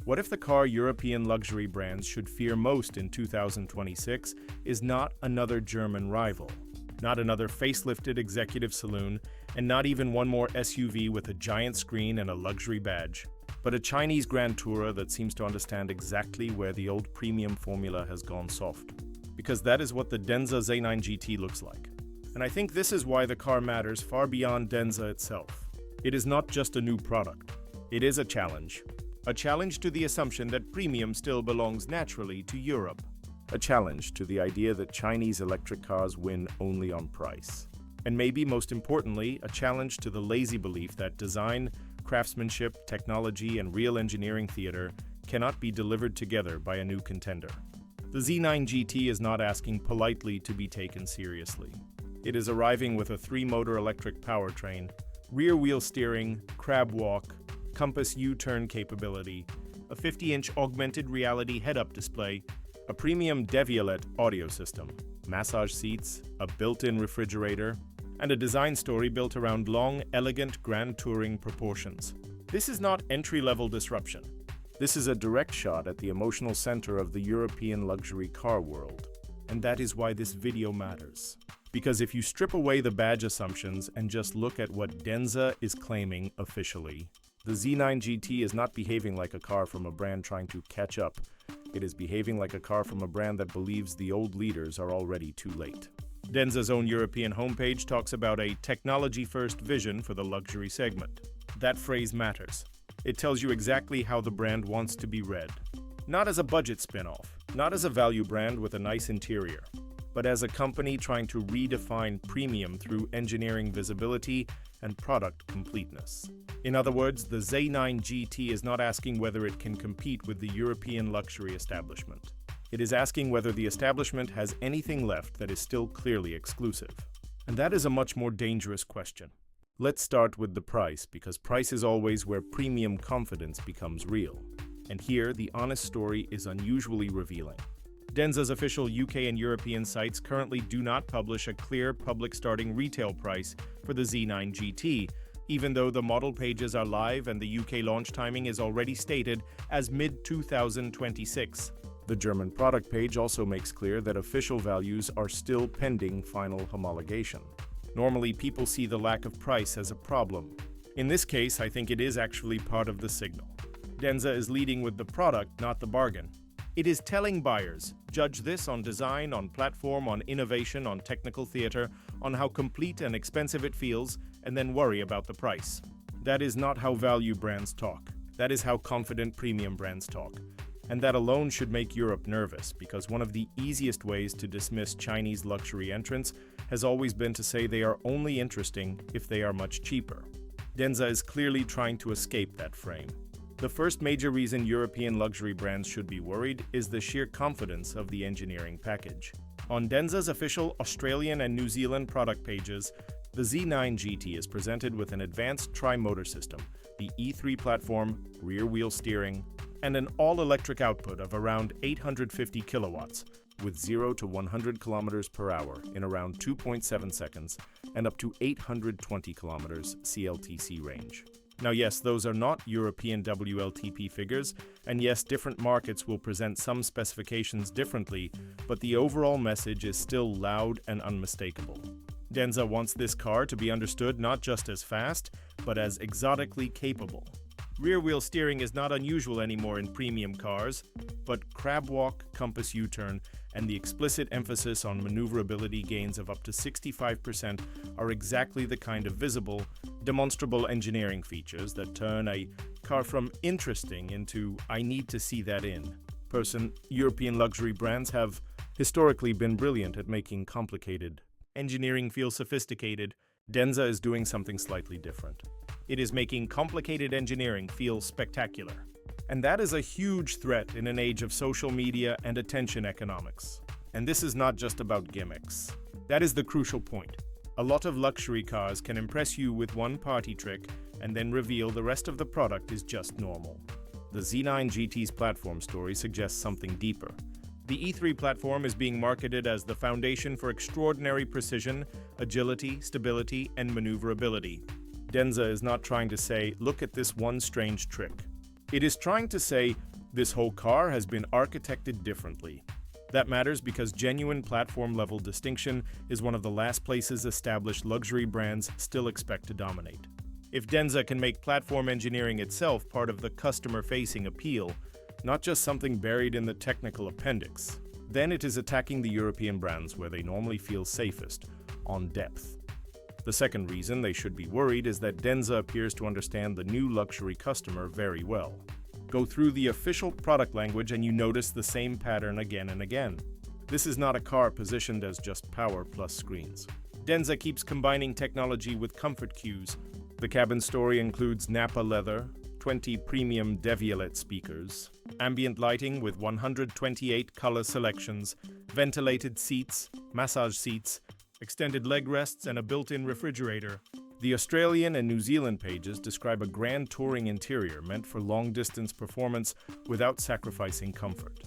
What if the car European luxury brands should fear most in 2026 is not another German rival, not another facelifted executive saloon, and not even one more SUV with a giant screen and a luxury badge, but a Chinese Grand Tourer that seems to understand exactly where the old premium formula has gone soft? Because that is what the DENZA Z9 GT looks like. And I think this is why the car matters far beyond DENZA itself. It is not just a new product. It is a challenge. A challenge to the assumption that premium still belongs naturally to Europe. A challenge to the idea that Chinese electric cars win only on price. And maybe most importantly, a challenge to the lazy belief that design, craftsmanship, technology, and real engineering theater cannot be delivered together by a new contender. The Z9 GT is not asking politely to be taken seriously. It is arriving with a 3-motor electric powertrain, rear-wheel steering, crab walk, compass U-turn capability, a 50-inch augmented reality head-up display, a premium Deviolet audio system, massage seats, a built-in refrigerator, and a design story built around long, elegant Grand Touring proportions. This is not entry-level disruption. This is a direct shot at the emotional center of the European luxury car world. And that is why this video matters. Because if you strip away the badge assumptions and just look at what DENZA is claiming officially, the Z9 GT is not behaving like a car from a brand trying to catch up. It is behaving like a car from a brand that believes the old leaders are already too late. DENZA's own European homepage talks about a technology-first vision for the luxury segment. That phrase matters. It tells you exactly how the brand wants to be read. Not as a budget spin-off, not as a value brand with a nice interior, but as a company trying to redefine premium through engineering visibility and product completeness. In other words, the Z9 GT is not asking whether it can compete with the European luxury establishment. It is asking whether the establishment has anything left that is still clearly exclusive. And that is a much more dangerous question. Let's start with the price, because price is always where premium confidence becomes real. And here, the honest story is unusually revealing. DENZA's official UK and European sites currently do not publish a clear public starting retail price for the Z9 GT, even though the model pages are live and the UK launch timing is already stated as mid-2026. The German product page also makes clear that official values are still pending final homologation. Normally, people see the lack of price as a problem. In this case, I think it is actually part of the signal. DENZA is leading with the product, not the bargain. It is telling buyers, judge this on design, on platform, on innovation, on technical theater, on how complete and expensive it feels, and then worry about the price. That is not how value brands talk. That is how confident premium brands talk. And that alone should make Europe nervous, because one of the easiest ways to dismiss Chinese luxury entrants has always been to say they are only interesting if they are much cheaper. DENZA is clearly trying to escape that frame. The first major reason European luxury brands should be worried is the sheer confidence of the engineering package. On DENZA's official Australian and New Zealand product pages, the Z9 GT is presented with an advanced tri-motor system, the E3 platform, rear-wheel steering, and an all-electric output of around 850 kilowatts, with 0 to 100 kilometers per hour in around 2.7 seconds and up to 820 kilometers CLTC range. Now yes, those are not European WLTP figures, and yes, different markets will present some specifications differently, but the overall message is still loud and unmistakable. DENZA wants this car to be understood not just as fast, but as exotically capable. Rear-wheel steering is not unusual anymore in premium cars, but crab walk, compass U-turn, and the explicit emphasis on maneuverability gains of up to 65% are exactly the kind of visible, demonstrable engineering features that turn a car from interesting into I need to see that in. European luxury brands have historically been brilliant at making complicated engineering feel sophisticated. DENZA is doing something slightly different. It is making complicated engineering feel spectacular. And that is a huge threat in an age of social media and attention economics. And this is not just about gimmicks. That is the crucial point. A lot of luxury cars can impress you with one party trick and then reveal the rest of the product is just normal. The Z9 GT's platform story suggests something deeper. The E3 platform is being marketed as the foundation for extraordinary precision, agility, stability, and maneuverability. DENZA is not trying to say, look at this one strange trick. It is trying to say, This whole car has been architected differently. That matters because genuine platform-level distinction is one of the last places established luxury brands still expect to dominate. If DENZA can make platform engineering itself part of the customer-facing appeal, not just something buried in the technical appendix, then it is attacking the European brands where they normally feel safest, on depth. The second reason they should be worried is that DENZA appears to understand the new luxury customer very well. Go through the official product language and you notice the same pattern again and again. This is not a car positioned as just power plus screens. DENZA keeps combining technology with comfort cues. The cabin story includes Napa leather, 20 premium Devialet speakers, ambient lighting with 128 color selections, ventilated seats, massage seats, extended leg rests, and a built-in refrigerator. The Australian and New Zealand pages describe a grand touring interior meant for long-distance performance without sacrificing comfort.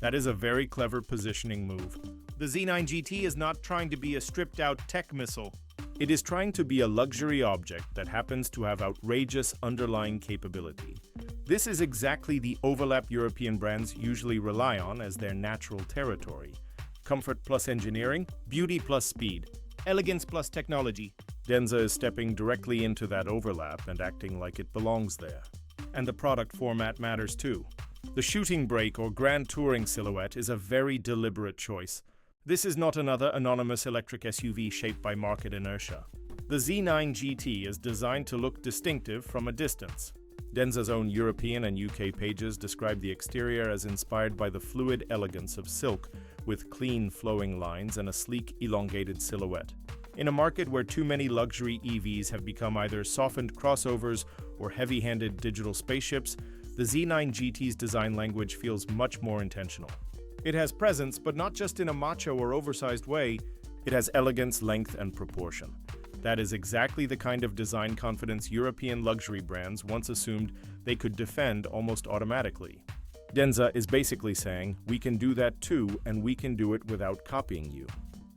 That is a very clever positioning move. The Z9 GT is not trying to be a stripped-out tech missile. It is trying to be a luxury object that happens to have outrageous underlying capability. This is exactly the overlap European brands usually rely on as their natural territory. Comfort plus engineering, beauty plus speed, elegance plus technology. DENZA is stepping directly into that overlap and acting like it belongs there. And the product format matters too. The shooting brake or grand touring silhouette is a very deliberate choice. This is not another anonymous electric SUV shaped by market inertia. The Z9 GT is designed to look distinctive from a distance. DENZA's own European and UK pages describe the exterior as inspired by the fluid elegance of silk, with clean flowing lines and a sleek, elongated silhouette. In a market where too many luxury EVs have become either softened crossovers or heavy-handed digital spaceships, the Z9 GT's design language feels much more intentional. It has presence, but not just in a macho or oversized way. It has elegance, length, and proportion. That is exactly the kind of design confidence European luxury brands once assumed they could defend almost automatically. DENZA is basically saying, we can do that too, and we can do it without copying you.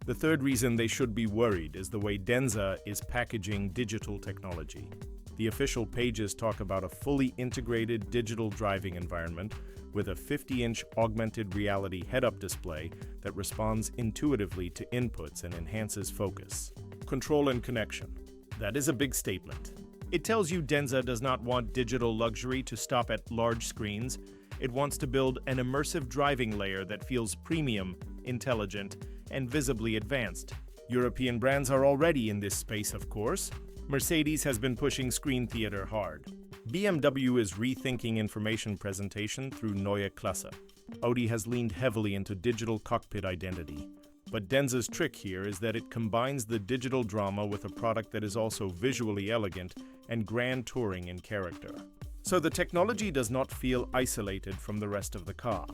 The third reason they should be worried is the way DENZA is packaging digital technology. The official pages talk about a fully integrated digital driving environment with a 50-inch augmented reality head-up display that responds intuitively to inputs and enhances focus. Control and connection. That is a big statement. It tells you DENZA does not want digital luxury to stop at large screens. It wants to build an immersive driving layer that feels premium, intelligent, and visibly advanced. European brands are already in this space, of course. Mercedes has been pushing screen theater hard. BMW is rethinking information presentation through Neue Klasse. Audi has leaned heavily into digital cockpit identity. But DENZA's trick here is that it combines the digital drama with a product that is also visually elegant and grand touring in character. So the technology does not feel isolated from the rest of the car.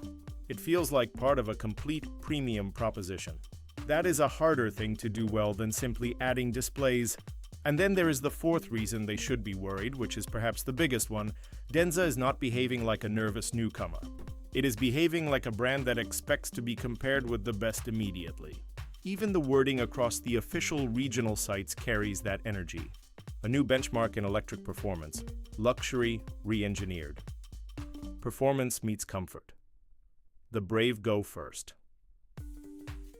It feels like part of a complete premium proposition. That is a harder thing to do well than simply adding displays. And then there is the fourth reason they should be worried, which is perhaps the biggest one. DENZA is not behaving like a nervous newcomer. It is behaving like a brand that expects to be compared with the best immediately. Even the wording across the official regional sites carries that energy. A new benchmark in electric performance. Luxury re-engineered. Performance meets comfort. The brave go first.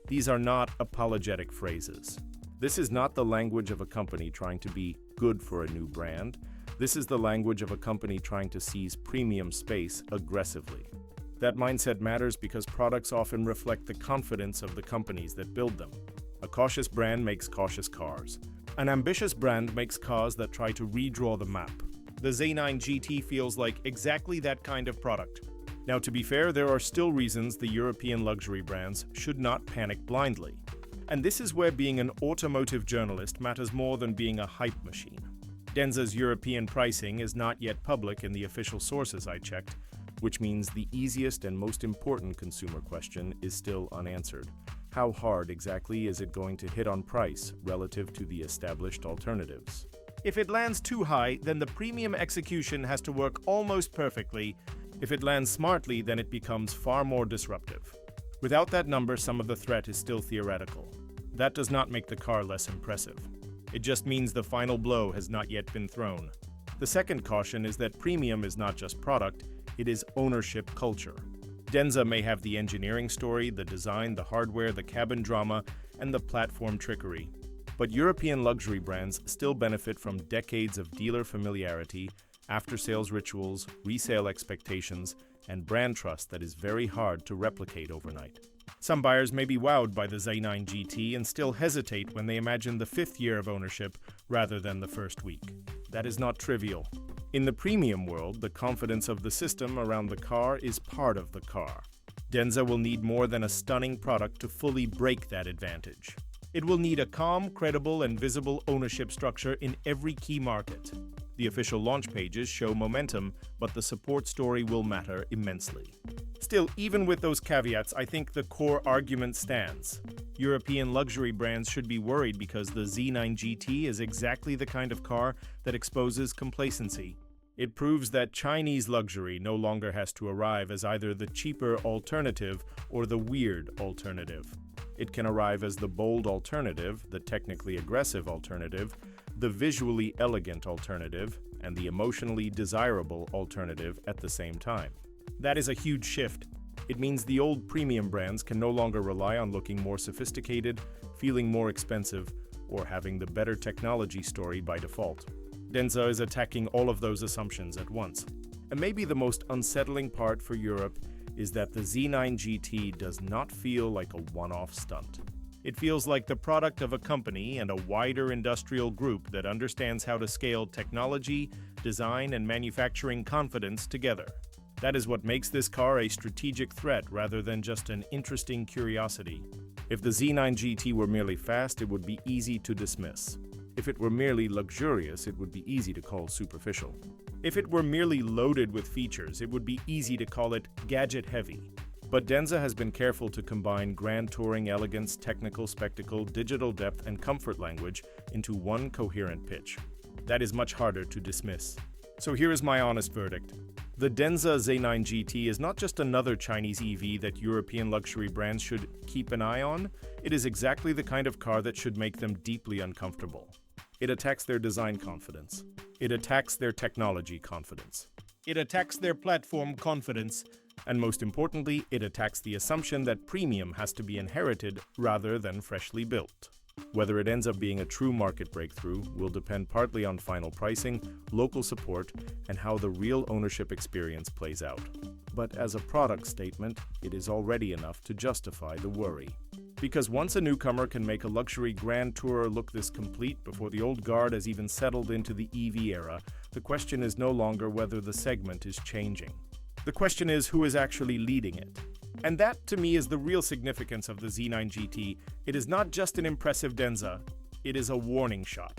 These are not apologetic phrases. This is not the language of a company trying to be good for a new brand. This is the language of a company trying to seize premium space aggressively. That mindset matters because products often reflect the confidence of the companies that build them. A cautious brand makes cautious cars. An ambitious brand makes cars that try to redraw the map. The Z9 GT feels like exactly that kind of product. Now, to be fair, there are still reasons the European luxury brands should not panic blindly. And this is where being an automotive journalist matters more than being a hype machine. DENZA's European pricing is not yet public in the official sources I checked, which means the easiest and most important consumer question is still unanswered. How hard exactly is it going to hit on price relative to the established alternatives? If it lands too high, then the premium execution has to work almost perfectly. If it lands smartly, then it becomes far more disruptive. Without that number, some of the threat is still theoretical. That does not make the car less impressive. It just means the final blow has not yet been thrown. The second caution is that premium is not just product, it is ownership culture. Denza may have the engineering story, the design, the hardware, the cabin drama, and the platform trickery. But European luxury brands still benefit from decades of dealer familiarity, after-sales rituals, resale expectations, and brand trust that is very hard to replicate overnight. Some buyers may be wowed by the Z9 GT and still hesitate when they imagine the 5th year of ownership rather than the first week. That is not trivial. In the premium world, the confidence of the system around the car is part of the car. Denza will need more than a stunning product to fully break that advantage. It will need a calm, credible, and visible ownership structure in every key market. The official launch pages show momentum, but the support story will matter immensely. Still, even with those caveats, I think the core argument stands. European luxury brands should be worried because the Z9 GT is exactly the kind of car that exposes complacency. It proves that Chinese luxury no longer has to arrive as either the cheaper alternative or the weird alternative. It can arrive as the bold alternative, the technically aggressive alternative, the visually elegant alternative, and the emotionally desirable alternative at the same time. That is a huge shift. It means the old premium brands can no longer rely on looking more sophisticated, feeling more expensive, or having the better technology story by default. Denza is attacking all of those assumptions at once. And maybe the most unsettling part for Europe is that the Z9 GT does not feel like a one-off stunt. It feels like the product of a company and a wider industrial group that understands how to scale technology, design, and manufacturing confidence together. That is what makes this car a strategic threat rather than just an interesting curiosity. If the Z9 GT were merely fast, it would be easy to dismiss. If it were merely luxurious, it would be easy to call superficial. If it were merely loaded with features, it would be easy to call it gadget-heavy. But Denza has been careful to combine grand touring elegance, technical spectacle, digital depth, and comfort language into one coherent pitch. That is much harder to dismiss. So here is my honest verdict. The DENZA Z Nine GT is not just another Chinese EV that European luxury brands should keep an eye on. It is exactly the kind of car that should make them deeply uncomfortable. It attacks their design confidence. It attacks their technology confidence. It attacks their platform confidence. And most importantly, it attacks the assumption that premium has to be inherited rather than freshly built. Whether it ends up being a true market breakthrough will depend partly on final pricing, local support, and how the real ownership experience plays out. But as a product statement, it is already enough to justify the worry. Because once a newcomer can make a luxury grand tourer look this complete before the old guard has even settled into the EV era, the question is no longer whether the segment is changing. The question is who is actually leading it. And that, to me, is the real significance of the Z9 GT. It is not just an impressive Denza, it is a warning shot.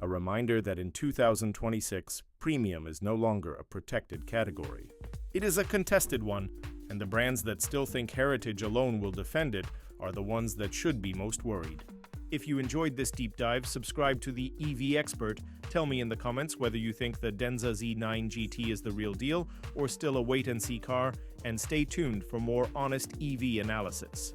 A reminder that in 2026, premium is no longer a protected category. It is a contested one, and the brands that still think heritage alone will defend it are the ones that should be most worried. If you enjoyed this deep dive, subscribe to the EV Expert. Tell me in the comments whether you think the DENZA Z9 GT is the real deal or still a wait-and-see car, and stay tuned for more honest EV analysis.